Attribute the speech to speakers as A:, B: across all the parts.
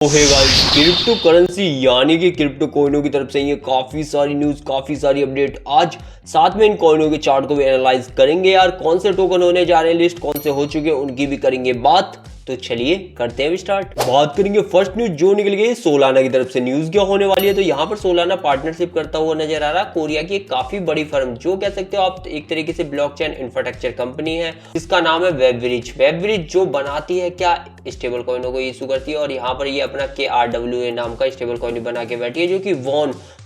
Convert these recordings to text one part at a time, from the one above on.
A: तो है guys, crypto currency यानी कि क्रिप्टो कॉइनों की तरफ से ये काफ़ी सारी न्यूज़, काफ़ी सारी अपडेट। आज साथ में इन कॉइनों के चार्ट को भी एनालाइज करेंगे यार। कौन से टोकन होने जा रहे हैं लिस्ट, कौन से हो चुके हैं उनकी भी करेंगे बात। तो चलिए करते हैं स्टार्ट। बात करेंगे फर्स्ट न्यूज जो निकल गई सोलाना की तरफ से। न्यूज क्या होने वाली है, तो यहाँ पर सोलाना पार्टनरशिप करता हुआ नजर आ रहा है कोरिया की एक काफी बड़ी फर्म, जो कह सकते हो आप एक तरीके से ब्लॉकचेन इंफ्रास्ट्रक्चर कंपनी है। इसका नाम है वेबब्रिज। वेबब्रिज जो बनाती है क्या स्टेबल कॉइनों को इशू करती है, और यहाँ पर ये अपना KRWA नाम का स्टेबल कॉइन बना के बैठी है, जो कि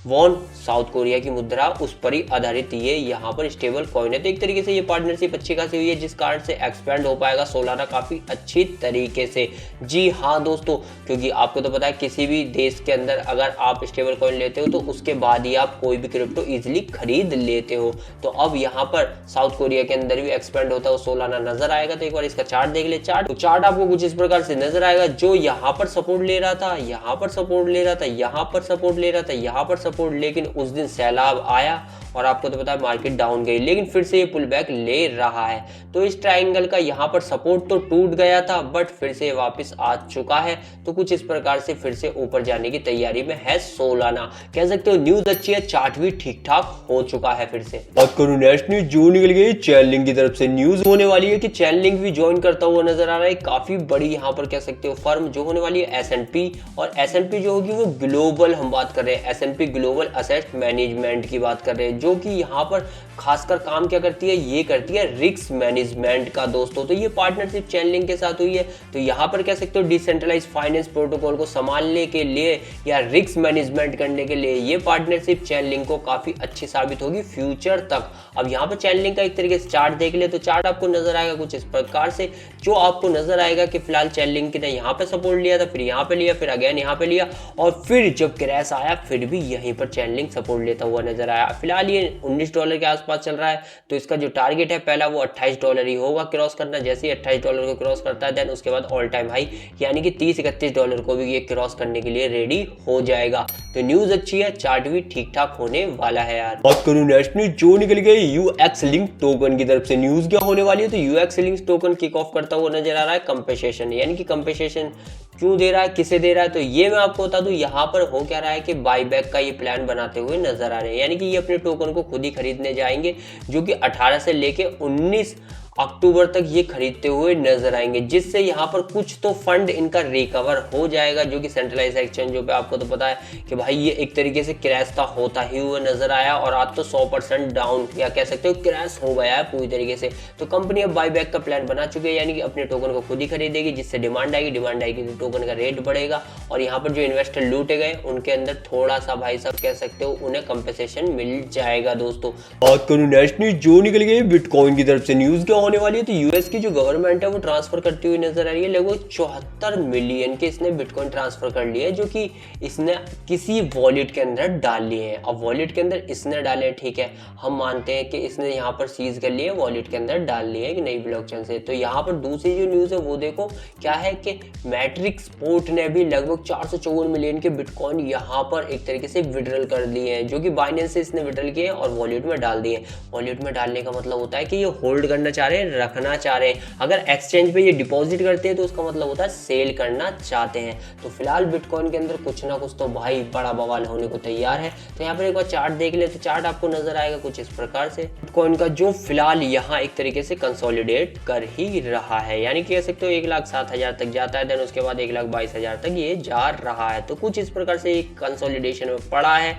A: वॉन साउथ कोरिया की मुद्रा उस पर ही आधारित ये यहाँ पर स्टेबल कॉइन है। तो एक तरीके से ये पार्टनरशिप अच्छी खासी हुई है, जिस कारण से एक्सपेंड हो पाएगा सोलाना काफी अच्छी तरीके से। जी हाँ दोस्तों, क्योंकि आपको तो पता है किसी भी देश के अंदर अगर आप स्टेबल कॉइन लेते हो तो उसके बाद ही आप कोई भी क्रिप्टो इजिली खरीद लेते हो। तो अब यहाँ पर साउथ कोरिया के अंदर भी एक्सपेंड होता है सोलाना नजर आएगा। तो एक बार इसका चार्ट देख ले। चार्ट आपको कुछ इस प्रकार से नजर आएगा, जो यहाँ पर सपोर्ट ले रहा था, यहाँ पर सपोर्ट ले रहा था, यहाँ पर सपोर्ट ले रहा था, यहाँ पर सपोर्ट, लेकिन उस दिन सैलाब आया और आपको तो पता है मार्केट डाउन गई, लेकिन फिर से ये पुल बैक ले रहा है। तो इस ट्रायंगल का यहाँ पर सपोर्ट तो टूट गया था, बट फिर से वापस आ चुका है। तो कुछ इस प्रकार से फिर से ऊपर जाने की तैयारी में है सोलाना। कह सकते हो न्यूज अच्छी है, चार्ट भी ठीक ठाक हो चुका है। फिर से बात करूं नेक्स्ट न्यूज जो निकल गई चैनलिंक की तरफ से। न्यूज होने वाली है कि चैनलिंक भी ज्वाइन करता हुआ नजर आ रहा है। काफी बड़ी यहाँ पर कह सकते हो फर्म जो होने वाली है S&P, और S&P जो होगी वो ग्लोबल, हम बात कर रहे हैं S&P ग्लोबल असेट मैनेजमेंट की बात कर रहे हैं, जो कि यहाँ पर खासकर काम क्या करती है, ये करती है रिस्क मैनेजमेंट का दोस्तों। तो ये पार्टनरशिप चैनलिंक के साथ हुई है। तो यहाँ पर कह सकते हो डिसेंट्रलाइज फाइनेंस प्रोटोकॉल को संभालने के लिए या रिस्क मैनेजमेंट करने के लिए ये पार्टनरशिप चैनलिंक को काफी अच्छी साबित होगी फ्यूचर तक। अब यहाँ पर चैनलिंक का एक तरीके से चार्ट देख ले, तो चार्ट आपको नजर आएगा कुछ इस प्रकार से, जो आपको नजर आएगा कि फिलहाल चैनलिंक ने यहाँ पे सपोर्ट लिया था, फिर यहाँ पे लिया, फिर अगेन यहाँ पे लिया, और फिर जब क्रैश आया फिर भी यहीं पर चैनलिंक सपोर्ट लेता हुआ नजर आया। फिलहाल ये $19 के आसपास चल रहा है। तो इसका जो टारगेट है पहला वो $28 ही होगा क्रॉस करना। जैसे ही $28 को क्रॉस करता है देन उसके बाद ऑल टाइम हाई यानी कि $30-31 को भी ये क्रॉस करने के लिए रेडी हो जाएगा। तो न्यूज अच्छी है, चार्ट भी ठीक ठाक होने वाला है यार। बात करूं नेक्स्ट न्यूज जो निकल गई UX लिंक टोकन की तरफ से। न्यूज क्या होने वाली है, तो UX link token kick off करता हुआ नजर आ रहा है कंपेसेशन, यानी कि कंपेसेशन क्यों दे रहा है, किसे दे रहा है, तो ये मैं आपको बता दूं। यहाँ पर हो क्या रहा है कि बाईबैक का ये प्लान बनाते हुए नजर आ रहे हैं, यानी कि ये अपने टोकन को खुद ही खरीदने जाएंगे, जो कि 18 से लेके 19 अक्टूबर तक ये खरीदते हुए नजर आएंगे, जिससे यहाँ पर कुछ तो फंड इनका रिकवर हो जाएगा, जो कि सेंट्रलाइज एक्सचेंजों पे आपको तो पता है कि भाई ये एक तरीके से क्रैश था होता ही हुआ नजर आया, और आज तो 100% डाउन या कह सकते हो क्रैश हो गया है पूरी तरीके से। तो कंपनी अब बाईबैक का प्लान बना चुकी है, यानी कि अपने टोकन को खुद ही खरीदेगी, जिससे डिमांड आएगी तो टोकन का रेट बढ़ेगा, और यहाँ पर जो इन्वेस्टर लूटे गए उनके अंदर थोड़ा सा भाई साहब कह सकते हो उन्हें कंपेसेशन मिल जाएगा दोस्तों। बात करूं नेक्स्ट न्यूज जो निकल गई बिटकॉइन की तरफ से। न्यूज क्या होने वाली है, तो यूएस की जो गवर्नमेंट है वो ट्रांसफर करती हुई नजर आ रही है। लगभग 74 मिलियन के इसने बिटकॉइन ट्रांसफर कर लिए, जो कि इसने किसी वॉलेट के अंदर डाल लिए हैं। अब वॉलेट के अंदर इसने डाले, ठीक है, हम मानते हैं कि इसने यहाँ पर सीज कर लिए, वॉलेट के अंदर डाल लिए एक नई ब्लॉकचेन से। तो यहाँ पर दूसरी जो न्यूज है वो देखो क्या है कि मैट्रिक्स पोर्ट ने भी लगभग 454 मिलियन के बिटकॉइन यहाँ पर एक तरीके से विड्रॉल कर दिए हैं, जो कि बाइनेंस से इसने विड्रॉल किए और वॉलेट में डाल दिए। वॉलेट में डालने का मतलब होता है कि ये होल्ड करना चाह रहे हैं, रखना चाह रहे हैं। अगर एक्सचेंज पे ये डिपॉजिट करते हैं तो उसका मतलब होता है सेल करना चाहते हैं। तो फिलहाल बिटकॉइन के अंदर कुछ ना कुछ तो भाई बड़ा बवाल होने को तैयार है। तो यहाँ पर एक बार चार्ट देख ले, तो चार्ट आपको नजर आएगा कुछ इस प्रकार से, बिटकॉइन का जो फिलहाल यहाँ एक तरीके से कंसोलिडेट कर ही रहा है, यानी कह सकते हो 1,07,000 तक जाता है, देन उसके बाद 1,22,000 तक ये जा रहा है। तो कुछ इस प्रकार से एक कंसोलिडेशन में पड़ा है,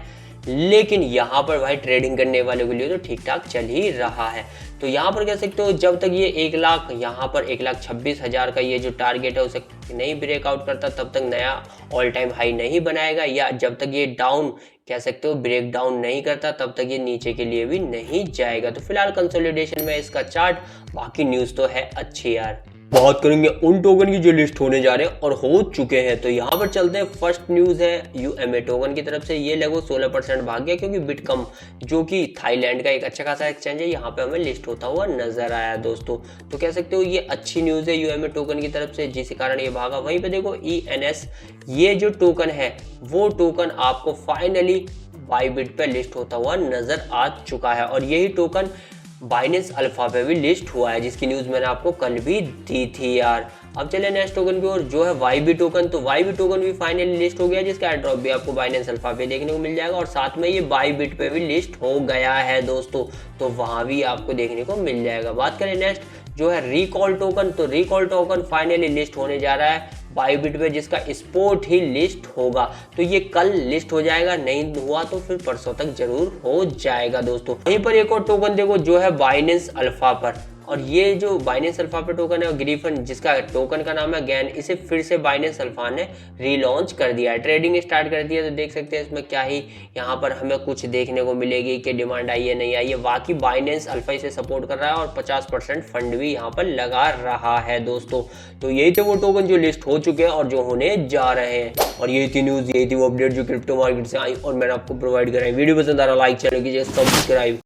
A: लेकिन यहाँ पर भाई ट्रेडिंग करने वाले के लिए तो ठीक ठाक चल ही रहा है। तो यहाँ पर कह सकते हो जब तक ये 1 लाख, यहाँ पर 1,26,000 का ये जो टारगेट है उसे नहीं ब्रेकआउट करता तब तक नया ऑल टाइम हाई नहीं बनाएगा, या जब तक ये डाउन कह सकते हो ब्रेक डाउन नहीं करता तब तक ये नीचे के लिए भी नहीं जाएगा। तो फिलहाल कंसोलिडेशन में इसका चार्ट, बाकी न्यूज तो है अच्छी यार। बात करेंगे उन टोकन की जो लिस्ट होने जा रहे हैं और हो चुके हैं। तो यहाँ पर चलते हैं, फर्स्ट न्यूज है UMA टोकन की तरफ से। ये लगभग 16% भाग गया, क्योंकि बिटकम जो कि थाईलैंड का एक अच्छा खासा एक्सचेंज है, यहाँ पे हमें लिस्ट होता हुआ नजर आया दोस्तों। तो कह सकते हो ये अच्छी न्यूज है UMA टोकन की तरफ से, जिस कारण ये भागा। वहीं पे देखो ENS, ये जो टोकन है वो टोकन आपको फाइनली बाईबिट पे लिस्ट होता हुआ नजर आ चुका है, और यही टोकन बाइनेंस अल्फा पे भी लिस्ट हुआ है, जिसकी न्यूज़ मैंने आपको कल भी दी थी यार। अब चले नेक्स्ट टोकन की ओर, जो है वाईबी टोकन। तो वाईबी टोकन भी फाइनली लिस्ट हो गया, जिसका एयर ड्रॉप भी आपको बाइनेंस अल्फा पे देखने को मिल जाएगा और साथ में ये बाईबिट पे भी लिस्ट हो गया है दोस्तों, तो वहां भी आपको देखने को मिल जाएगा। बात करें नेक्स्ट जो है रिकॉल टोकन, तो रिकॉल टोकन फाइनली लिस्ट होने जा रहा है बाईबिट पे, जिसका स्पोर्ट ही लिस्ट होगा। तो ये कल लिस्ट हो जाएगा, नहीं हुआ तो फिर परसों तक जरूर हो जाएगा दोस्तों। वहीं पर एक और टोकन देखो जो है बाइनेंस अल्फा पर, और ये जो बाइनेंस अल्फा पे टोकन है ग्रिफन, जिसका टोकन का नाम है गैन, इसे फिर से बाइनेंस अल्फा ने रीलॉन्च कर दिया है, ट्रेडिंग स्टार्ट कर दिया। तो देख सकते हैं इसमें क्या ही यहाँ पर हमें कुछ देखने को मिलेगी कि डिमांड आई है नहीं आई है। बाकी बाइनेंस अल्फा इसे सपोर्ट कर रहा है और 50% फंड भी यहाँ पर लगा रहा है दोस्तों। तो यही थे वो टोकन जो लिस्ट हो चुके हैं और जो होने जा रहे हैं, और यही थी न्यूज़, यही थी वो अपडेट जो क्रिप्टो मार्केट से आई और मैंने आपको प्रोवाइड कराई। वीडियो पसंद आ रहा लाइक, चैनल कीजिए सब्सक्राइब।